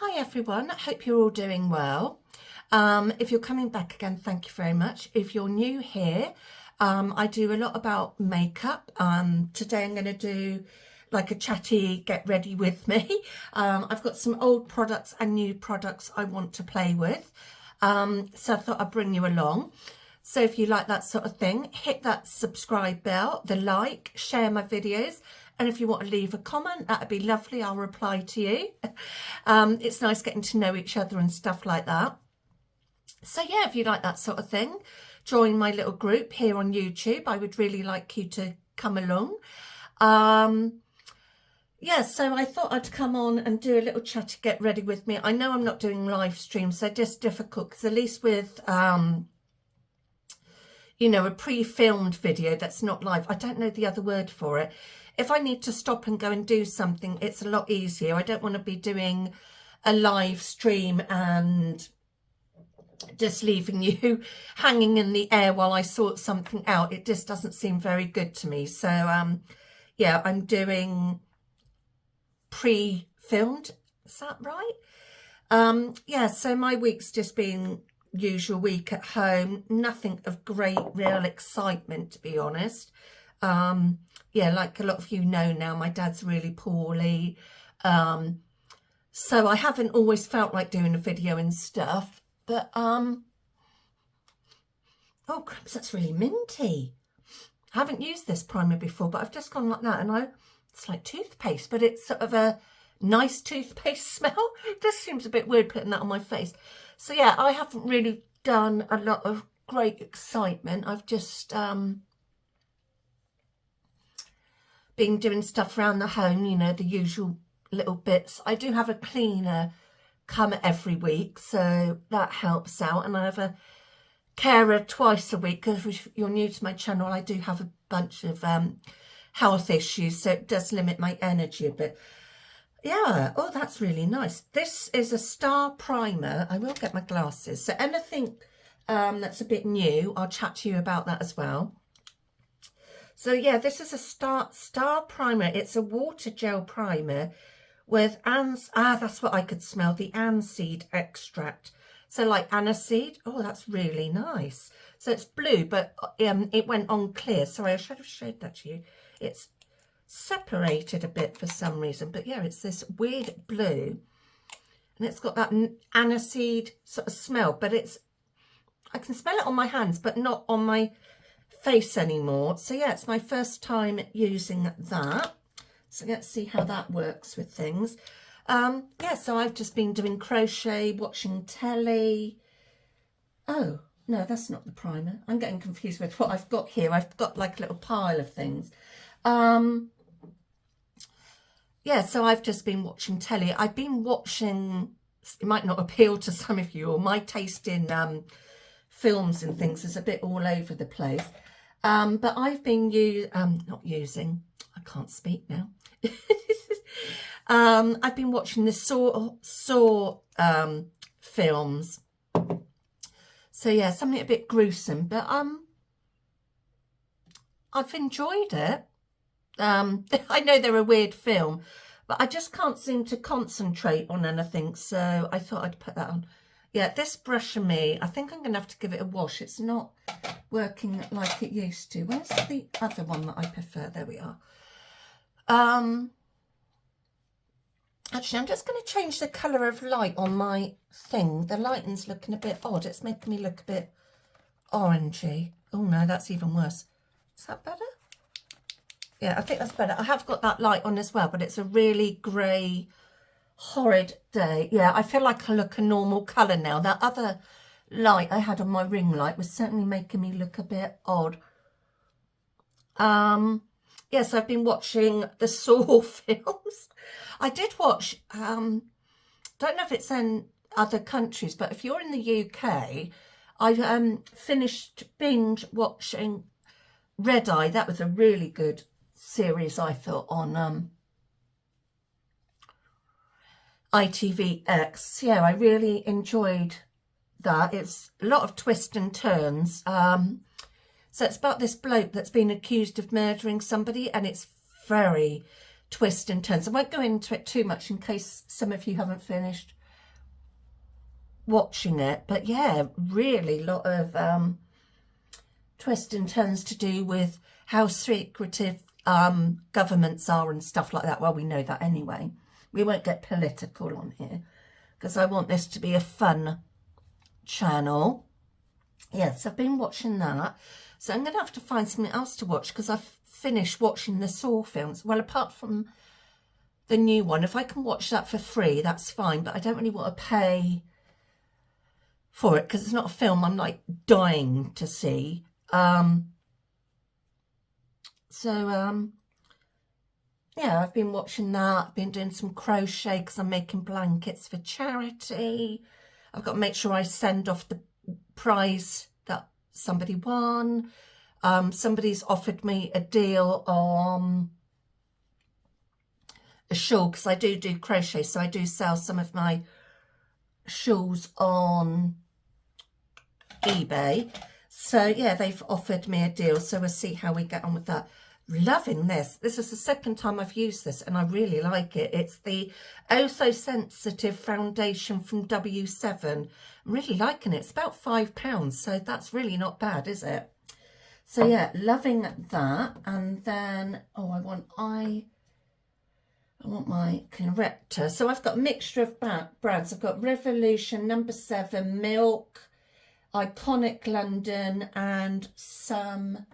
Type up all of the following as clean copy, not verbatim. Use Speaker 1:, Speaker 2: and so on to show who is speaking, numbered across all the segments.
Speaker 1: Hi everyone, I hope you're all doing well. If you're coming back again, thank you very much. If you're new here, I do a lot about makeup. Today I'm going to do like a chatty get ready with me. I've got some old products and new products I want to play with. So I thought I'd bring you along. So if you like that sort of thing, hit that subscribe bell, the like, share my videos. And if you want to leave a comment, that'd be lovely. I'll reply to you. It's nice getting to know each other and stuff like that. So yeah, if you like that sort of thing, join my little group here on YouTube. I would really like you to come along. Yeah, so I thought I'd come on and do a little chat to get ready with me. I know I'm not doing live streams, so just difficult because at least with you know, a pre-filmed video that's not live, I don't know the other word for it. If I need to stop and go and do something, it's a lot easier. I don't want to be doing a live stream and just leaving you hanging in the air while I sort something out. It just doesn't seem very good to me. So yeah, I'm doing pre-filmed. Is that right? Yeah, so my week's just been usual week at home. Nothing of great real excitement, to be honest. Yeah, like a lot of you know now, my dad's really poorly. So I haven't always felt like doing a video and stuff. But, oh, crumbs, that's really minty. I haven't used this primer before, but I've just gone like that. And it's like toothpaste, but it's sort of a nice toothpaste smell. It just seems a bit weird putting that on my face. So, yeah, I haven't really done a lot of great excitement. I've just been doing stuff around the home, you know, the usual little bits. I do have a cleaner come every week, so that helps out. And I have a carer twice a week, because if you're new to my channel, I do have a bunch of health issues, so it does limit my energy a bit. Yeah, oh, that's really nice. This is a Star Primer. I will get my glasses. So anything that's a bit new, I'll chat to you about that as well. So yeah, this is a Star Primer. It's a water gel primer with that's what I could smell, the aniseed extract. So like aniseed, oh, that's really nice. So it's blue, but it went on clear. Sorry, I should have showed that to you. It's separated a bit for some reason, but yeah, it's this weird blue, and it's got that aniseed sort of smell, but I can smell it on my hands, but not on my face anymore. So yeah, it's my first time using that. So let's see how that works with things. Yeah, so I've just been doing crochet, watching telly. Oh, no, that's not the primer. I'm getting confused with what I've got here. I've got like a little pile of things. Yeah, so I've just been watching telly. I've been watching, it might not appeal to some of you, or my taste in films and things is a bit all over the place. But I've been not using, I can't speak now. I've been watching the Saw films. So yeah, something a bit gruesome, but I've enjoyed it. I know they're a weird film, but I just can't seem to concentrate on anything, so I thought I'd put that on. Yeah, this brush and me, I think I'm going to have to give it a wash. It's not working like it used to. Where's the other one that I prefer? There we are. Actually, I'm just going to change the colour of light on my thing. The lighting's looking a bit odd. It's making me look a bit orangey. Oh no, that's even worse. Is that better? Yeah, I think that's better. I have got that light on as well, but it's a really grey, horrid day. Yeah, I feel like I look a normal colour now. That other light I had on my ring light was certainly making me look a bit odd. Yes, I've been watching the Saw films. I did watch, don't know if it's in other countries, but if you're in the UK, I finished binge watching Red Eye. That was a really good series, I thought, on ITVX. Yeah, I really enjoyed that. It's a lot of twists and turns. So it's about this bloke that's been accused of murdering somebody, and it's very twist and turns. I won't go into it too much in case some of you haven't finished watching it. But yeah, really a lot of twists and turns to do with how secretive governments are and stuff like that. Well, we know that anyway. We won't get political on here because I want this to be a fun channel. Yes, I've been watching that. So I'm going to have to find something else to watch because I've finished watching the Saw films. Well, apart from the new one, if I can watch that for free, that's fine. But I don't really want to pay for it because it's not a film I'm like dying to see. Yeah, I've been watching that. I've been doing some crochet because I'm making blankets for charity. I've got to make sure I send off the prize that somebody won. Somebody's offered me a deal on a shawl because I do crochet, so I do sell some of my shawls on eBay. So yeah, they've offered me a deal, so we'll see how we get on with that. Loving this. This is the second time I've used this and I really like it. It's the Oh So Sensitive foundation from W7. I'm really liking it. It's about £5, so that's really not bad, is it? So yeah, loving that. And then, oh, I want my corrector. So I've got a mixture of brands. I've got Revolution, No. 7, Milk, Iconic London, and some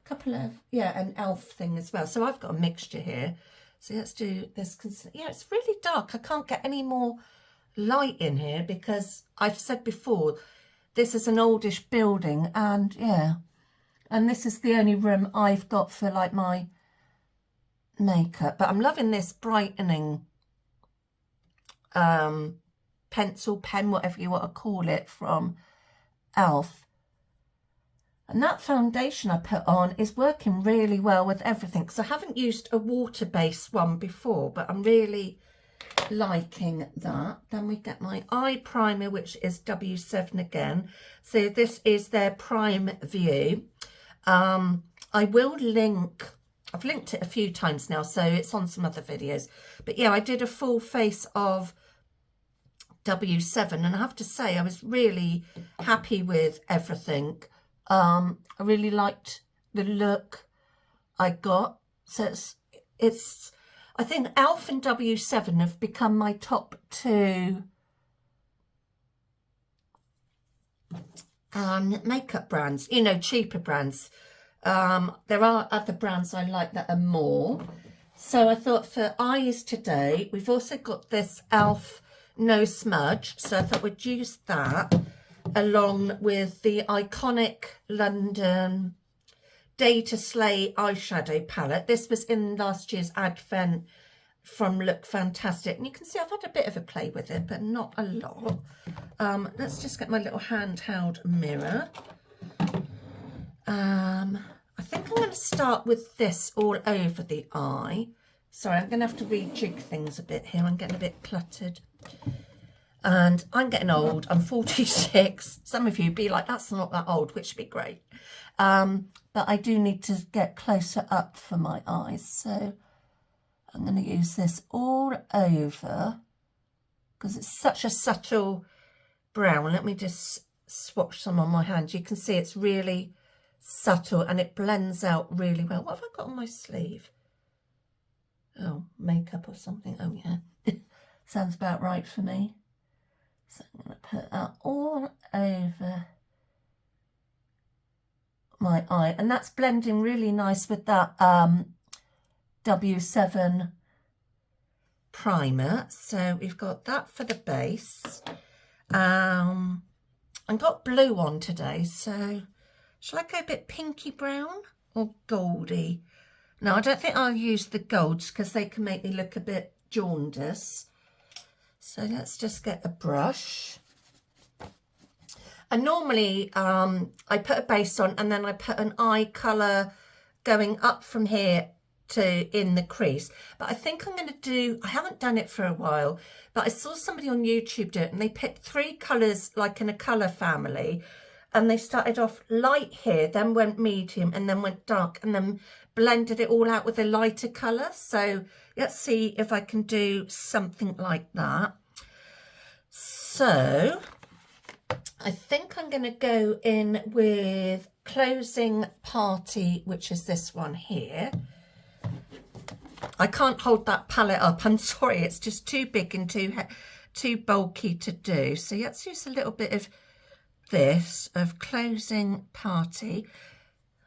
Speaker 1: couple of, yeah, an elf thing as well. So I've got a mixture here. So let's do this. Yeah, it's really dark. I can't get any more light in here because I've said before, this is an oldish building, and yeah, and this is the only room I've got for like my makeup. But I'm loving this brightening pencil, pen, whatever you want to call it, from Elf. And that foundation I put on is working really well with everything because I haven't used a water-based one before, but I'm really liking that. Then we get my eye primer, which is W7 again. So this is their Prime View. I will link, I've linked it a few times now, so it's on some other videos. But yeah, I did a full face of W7 and I have to say I was really happy with everything. I really liked the look I got. So it's I think Elf and W7 have become my top two makeup brands, you know, cheaper brands. There are other brands I like that are more. So I thought for eyes today, we've also got this Elf No Smudge. So I thought we'd use that along with the Iconic London Day to Slay eyeshadow palette. This was in last year's Advent from Lookfantastic. And you can see I've had a bit of a play with it, but not a lot. Let's just get my little handheld mirror. I think I'm going to start with this all over the eye. Sorry, I'm going to have to rejig things a bit here. I'm getting a bit cluttered. And I'm getting old. I'm 46. Some of you be like, that's not that old, which would be great. But I do need to get closer up for my eyes. So I'm going to use this all over because it's such a subtle brown. Let me just swatch some on my hand. You can see it's really subtle and it blends out really well. What have I got on my sleeve? Oh, makeup or something. Oh, yeah. Sounds about right for me. So I'm going to put that all over my eye. And that's blending really nice with that W7 primer. So we've got that for the base. I've got blue on today. So shall I go a bit pinky brown or goldy? No, I don't think I'll use the golds because they can make me look a bit jaundiced. So let's just get a brush. And normally I put a base on and then I put an eye colour going up from here to in the crease. But I think I'm going to do, I haven't done it for a while, but I saw somebody on YouTube do it and they picked 3 colours like in a colour family. And they started off light here, then went medium and then went dark and then blended it all out with a lighter colour. So let's see if I can do something like that. So I think I'm going to go in with Closing Party, which is this one here. I can't hold that palette up. I'm sorry, it's just too big and too bulky to do. So let's use a little bit of this, of Closing Party.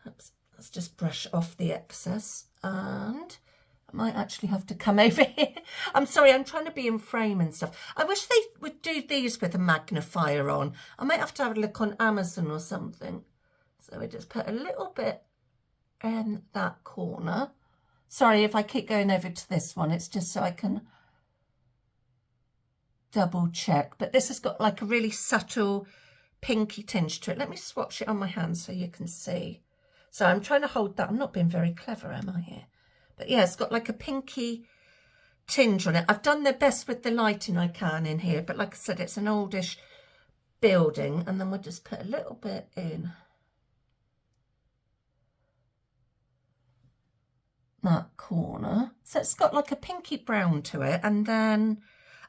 Speaker 1: Oops, let's just brush off the excess, and I might actually have to come over here. I'm sorry, I'm trying to be in frame and stuff. I wish they would do these with a magnifier on. I might have to have a look on Amazon or something. So we just put a little bit in that corner. Sorry if I keep going over to this one. It's just so I can double check. But this has got like a really subtle pinky tinge to it. Let me swatch it on my hand so you can see. So I'm trying to hold that. I'm not being very clever, am I here? But yeah, it's got like a pinky tinge on it. I've done the best with the lighting I can in here. But like I said, it's an oldish building. And then we'll just put a little bit in that corner. So it's got like a pinky brown to it. And then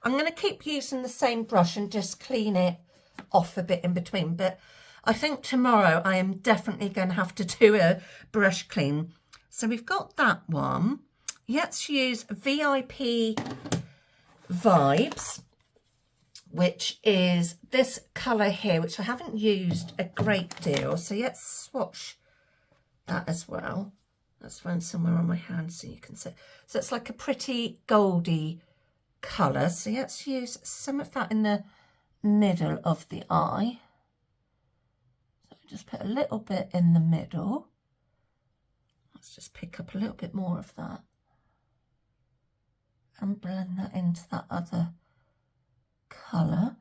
Speaker 1: I'm going to keep using the same brush and just clean it off a bit in between. But I think tomorrow I am definitely going to have to do a brush clean. So we've got that one. Let's use VIP Vibes, which is this colour here, which I haven't used a great deal. So let's swatch that as well. Let's find somewhere on my hand so you can see. So it's like a pretty goldy colour. So let's use some of that in the middle of the eye. So just put a little bit in the middle. Let's just pick up a little bit more of that and blend that into that other colour.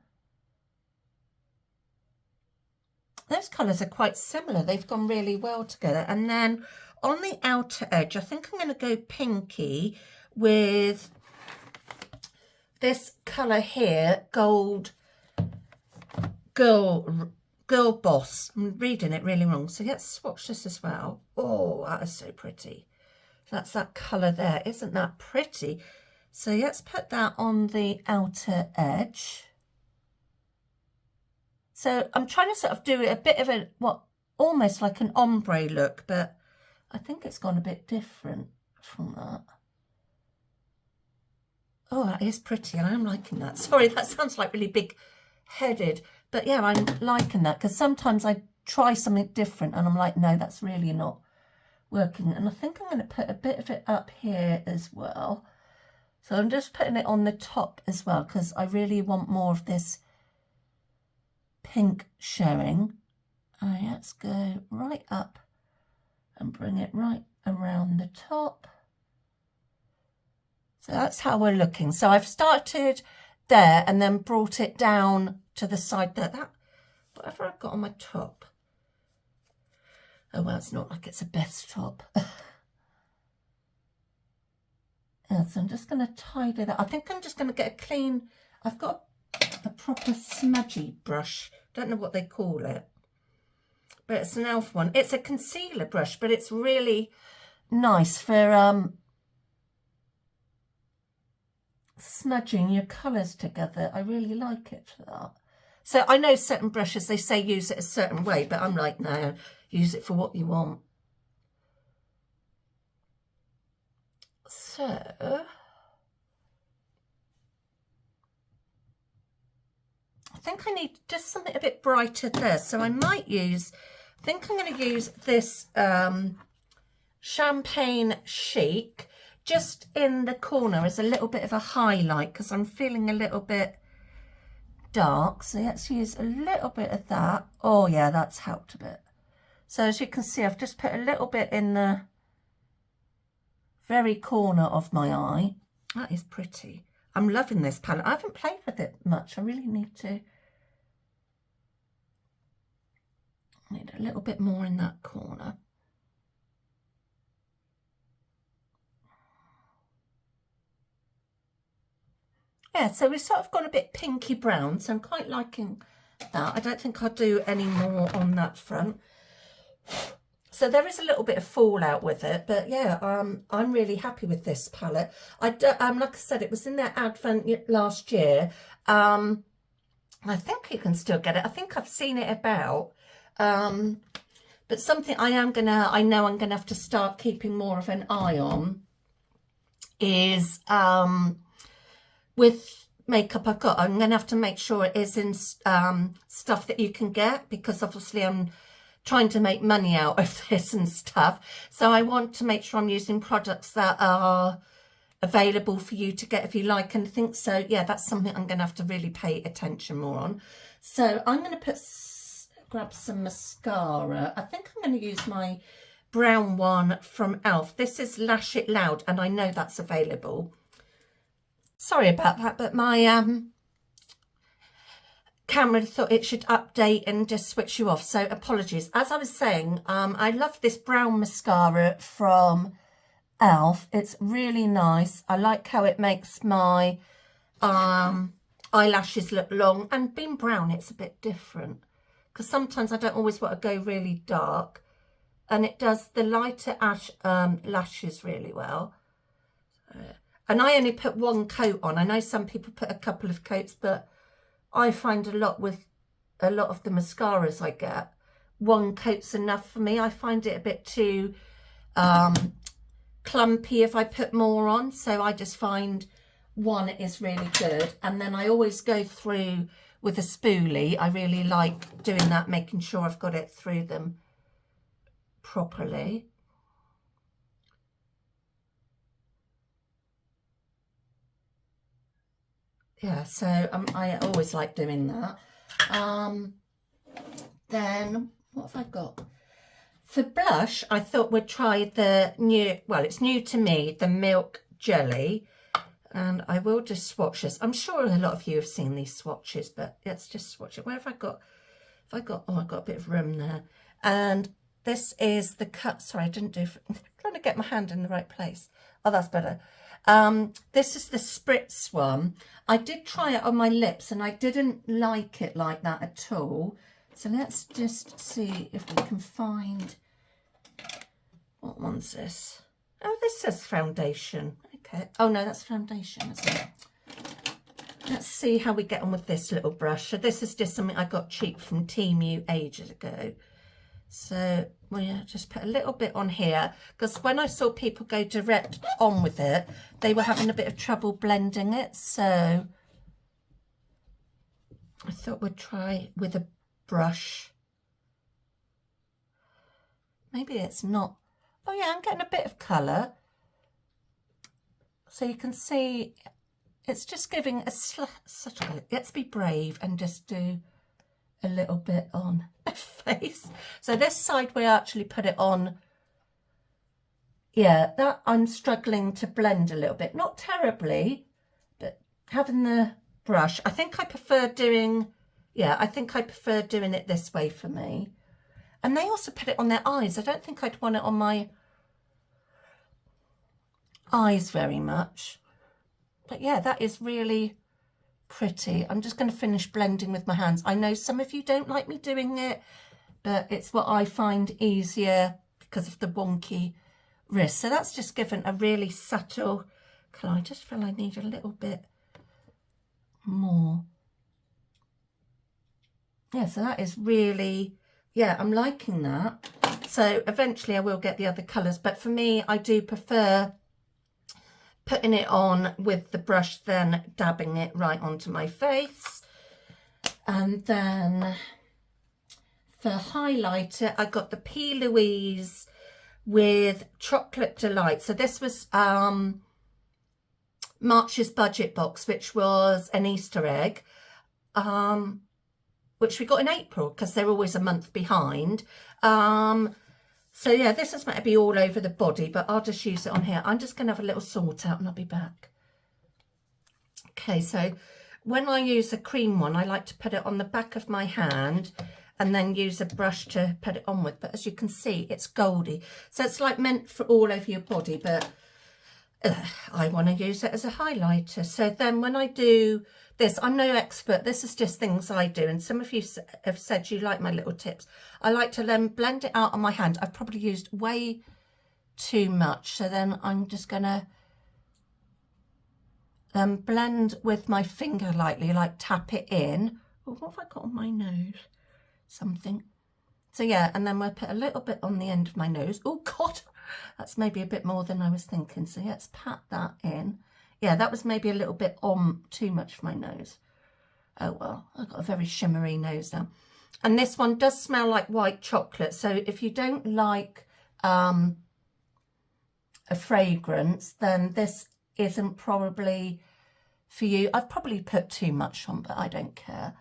Speaker 1: Those colours are quite similar. They've gone really well together. And then on the outer edge, I think I'm going to go pinky with this colour here, Gold Girl Boss. I'm reading it really wrong. So let's swatch this as well. Oh, that is so pretty. That's that colour there. Isn't that pretty? So let's put that on the outer edge. So I'm trying to sort of do a bit of a, almost like an ombre look, but I think it's gone a bit different from that. Oh, that is pretty, and I'm liking that. Sorry, that sounds like really big-headed, but yeah, I'm liking that, because sometimes I try something different and I'm like, no, that's really not working. And I think I'm going to put a bit of it up here as well. So I'm just putting it on the top as well, because I really want more of this pink showing. Let's go right up and bring it right around the top. So that's how we're looking. So I've started there and then brought it down to the side there. That, whatever I've got on my top. Oh, well, it's not like it's a best top. Yeah, so I'm just going to tidy that. I think I'm just going to get a clean, I've got a proper smudgy brush. Don't know what they call it, but it's an e.l.f. one. It's a concealer brush, but it's really nice for smudging your colours together. I really like it for that. So I know certain brushes, they say use it a certain way, but I'm like, no, use it for what you want. So I think I need just something a bit brighter there. So I might use, I think I'm going to use this Champagne Chic just in the corner as a little bit of a highlight, because I'm feeling a little bit dark. So let's use a little bit of that. Oh yeah, that's helped a bit. So as you can see, I've just put a little bit in the very corner of my eye. That is pretty. I'm loving this palette. I haven't played with it much. I really need to. I need a little bit more in that corner. Yeah, so we've sort of gone a bit pinky brown, so I'm quite liking that. I don't think I'll do any more on that front. So there is a little bit of fallout with it, but yeah, I'm really happy with this palette. Like I said, it was in their advent last year. I think you can still get it. I think I've seen it about. But something I know I'm gonna have to start keeping more of an eye on is with makeup I'm gonna have to make sure it is in stuff that you can get, because obviously I'm trying to make money out of this and stuff. So I want to make sure I'm using products that are available for you to get if you like and think. So yeah, that's something I'm going to have to really pay attention more on. So I'm going to grab some mascara. I think I'm going to use my brown one from e.l.f. This is Lash It Loud, and I know that's available. Sorry about that, but my camera thought it should update and just switch you off, so apologies. As I was saying, I love this brown mascara from e.l.f. It's really nice. I like how it makes my eyelashes look long, and being brown it's a bit different because sometimes I don't always want to go really dark, and it does the lighter lashes really well. And I only put one coat on. I know some people put a couple of coats, but I find with a lot of the mascaras I get, one coat's enough for me. I find it a bit too clumpy if I put more on, so I just find one is really good. And then I always go through with a spoolie. I really like doing that, making sure I've got it through them properly. Yeah, so I always like doing that. Then what have I got? For blush, I thought we'd try the new, well, it's new to me, the Milk Jelly. And I will just swatch this. I'm sure a lot of you have seen these swatches, but let's just swatch it. Where have I got? Oh, I've got a bit of room there. And this is the cut. Sorry, I didn't do, I'm trying to get my hand in the right place. Oh, that's better. This is the Spritz one. I did try it on my lips and I didn't like it like that at all. So let's just see if we can find, what one's this? Oh, this says foundation. Okay. Oh no, that's foundation, isn't it? Let's see how we get on with this little brush. So this is just something I got cheap from Temu ages ago. So we'll just put a little bit on here, because when I saw people go direct on with it, they were having a bit of trouble blending it. So I thought we'd try with a brush. Maybe it's not. Oh yeah, I'm getting a bit of colour. So you can see it's just giving a let's be brave and just do a little bit on my face. So this side we actually put it on. Yeah, that I'm struggling to blend a little bit. Not terribly, but having the brush. I think I prefer doing, I think I prefer doing it this way for me. And they also put it on their eyes. I don't think I'd want it on my eyes very much. But yeah, that is really pretty. I'm just going to finish blending with my hands. I know some of you don't like me doing it, but it's what I find easier because of the wonky wrist. So that's just given a really subtle colour. I just feel I need a little bit more. Yeah, so that is really, I'm liking that. So eventually I will get the other colours, but for me, I do prefer putting it on with the brush, then dabbing it right onto my face. And then for highlighter, I got the P. Louise with Chocolate Delight. So this was March's budget box, which was an Easter egg, which we got in April because they're always a month behind. So yeah, this is meant to be all over the body, but I'll just use it on here. I'm just going to have a little sort out and I'll be back. Okay, so when I use a cream one, I like to put it on the back of my hand and then use a brush to put it on with. But as you can see, it's goldy. So it's like meant for all over your body, but I want to use it as a highlighter. So then when I do this, I'm no expert. This is just things I do. And some of you have said you like my little tips. I like to then blend it out on my hand. I've probably used way too much. So then I'm just going to blend with my finger lightly, like tap it in. Oh, what have I got on my nose? Something. So yeah, and then we'll put a little bit on the end of my nose. Oh God, that's maybe a bit more than I was thinking. So yeah, let's pat that in. Yeah, that was maybe a little bit too much for my nose. Oh well, I've got a very shimmery nose now. And this one does smell like white chocolate. So if you don't like a fragrance, then this isn't probably for you. I've probably put too much on, but I don't care.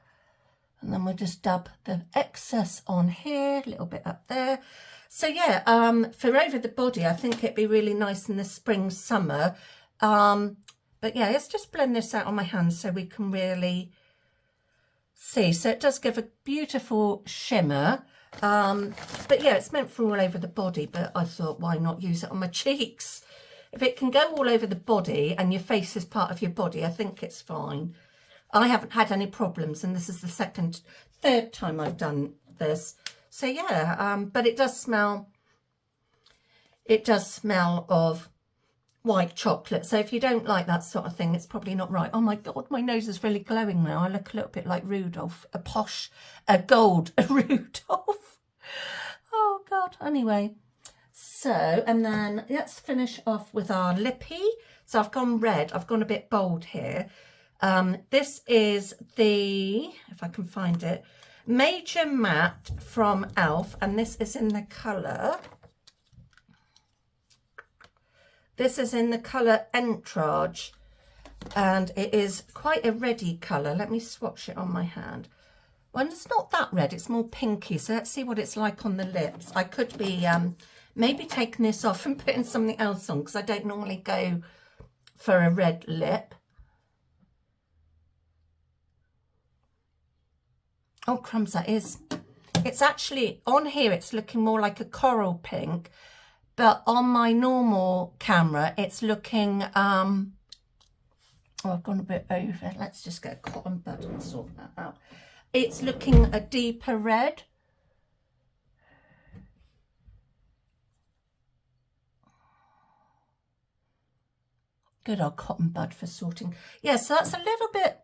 Speaker 1: And then we'll just dab the excess on here, a little bit up there. So yeah, for over the body, I think it'd be really nice in the spring, summer. But yeah, let's just blend this out on my hands so we can really see. So it does give a beautiful shimmer. But yeah, it's meant for all over the body, but I thought, why not use it on my cheeks? If it can go all over the body and your face is part of your body, I think it's fine. I haven't had any problems, and this is the third time I've done this. So yeah, but it does smell of white chocolate. So if you don't like that sort of thing, it's probably not right. Oh my God, my nose is really glowing now. I look a little bit like Rudolph, a gold Rudolph. Oh God, anyway. So, and then let's finish off with our lippy. So I've gone red, I've gone a bit bold here. This is the, if I can find it, Major Matte from e.l.f. and this is in the colour, Entourage, and it is quite a reddy colour. Let me swatch it on my hand. Well, it's not that red, it's more pinky, so let's see what it's like on the lips. I could be maybe taking this off and putting something else on, because I don't normally go for a red lip. Oh crumbs, that is. It's actually, on here it's looking more like a coral pink, but on my normal camera it's looking, oh, I've gone a bit over. Let's just get a cotton bud and sort that out. It's looking a deeper red. Good old cotton bud for sorting. Yeah, so that's a little bit,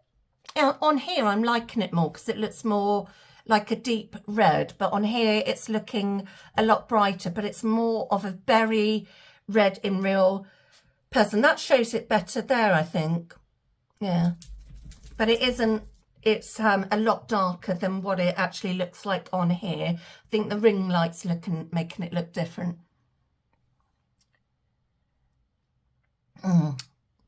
Speaker 1: on here I'm liking it more because it looks more like a deep red, but on here it's looking a lot brighter, but it's more of a berry red in real person. That shows it better there, I think. Yeah, but it isn't, it's a lot darker than what it actually looks like on here. I think the ring light's making it look different.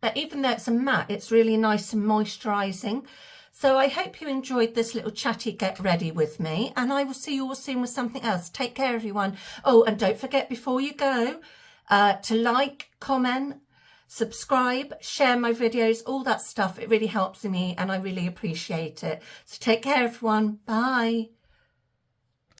Speaker 1: But even though it's a matte, it's really nice and moisturising. So I hope you enjoyed this little chatty get ready with me, and I will see you all soon with something else. Take care, everyone. Oh, and don't forget before you go to like, comment, subscribe, share my videos, all that stuff. It really helps me and I really appreciate it. So take care, everyone. Bye.